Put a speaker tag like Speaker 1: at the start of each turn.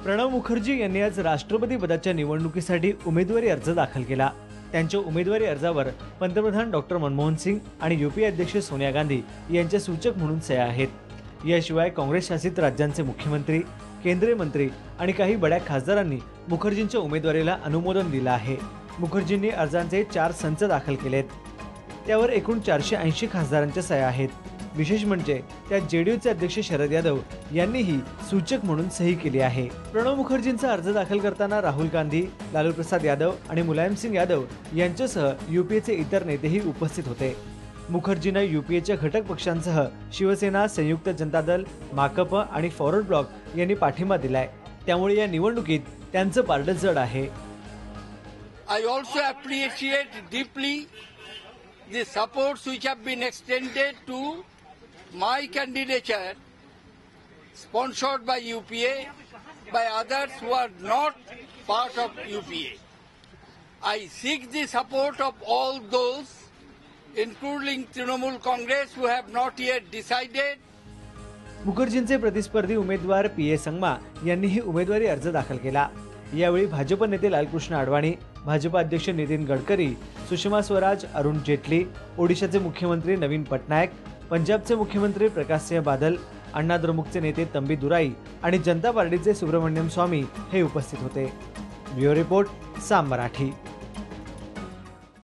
Speaker 1: प्रणव मुखर्जी यांनी आज राष्ट्रपती पदाच्या निवडणुकीसाठी उमेदवारी अर्ज दाखल केला। त्यांच्या उमेदवारी अर्जावर पंतप्रधान डॉक्टर मनमोहन सिंग आणि यूपीए अध्यक्ष सोनिया गांधी यांच्या सूचक म्हणून सह्या आहेत। याशिवाय काँग्रेस शासित राज्यांचे मुख्यमंत्री, केंद्रीय मंत्री आणि काही बड्या खासदारांनी मुखर्जींच्या उमेदवारीला अनुमोदन दिलं आहे। मुखर्जींनी अर्जांचे 4 संच दाखल केलेत। त्यावर एकूण 480 खासदारांच्या सह्या आहेत। विशेष म्हणजे त्यात जेडीयूचे अध्यक्ष शरद यादव यांनीही सूचक म्हणून सही केली आहे। प्रणव मुखर्जींचा अर्ज दाखल करताना राहुल गांधी, लालू प्रसाद यादव आणि मुलायम सिंग यादव यांच्यासह यूपीएचे इतर नेतेही उपस्थित होते। मुखर्जींना यूपीएच्या घटक पक्षांसह शिवसेना, संयुक्त जनता दल, माकप आणि फॉरवर्ड ब्लॉक यांनी पाठिंबा दिलाय। त्यामुळे या निवडणुकीत त्यांचं पारडं जड आहे।
Speaker 2: I also appreciate deeply the supports which have been extended to my candidature, sponsored by UPA, by others who are not part of UPA. I seek the support of all those, including Trinamool Congress, who have not yet decided.
Speaker 1: मुखर्जींचे प्रतिस्पर्धी उमेदवार PA Sangma यांनीही उमेदवारी अर्ज दाखल केला। यावेळी भाजप नेते लालकृष्ण अडवाणी, भाजप अध्यक्ष नितीन गडकरी, सुषमा स्वराज, अरुण जेटली, ओडिशाचे मुख्यमंत्री नवीन पटनायक, पंजाबचे मुख्यमंत्री प्रकाश सिंह बादल, अण्णा द्रमुकचे नेते तंबी दुराई आणि जनता पार्टीचे सुब्रमण्यम स्वामी हे उपस्थित होते। Bureau report, Saam Marathi.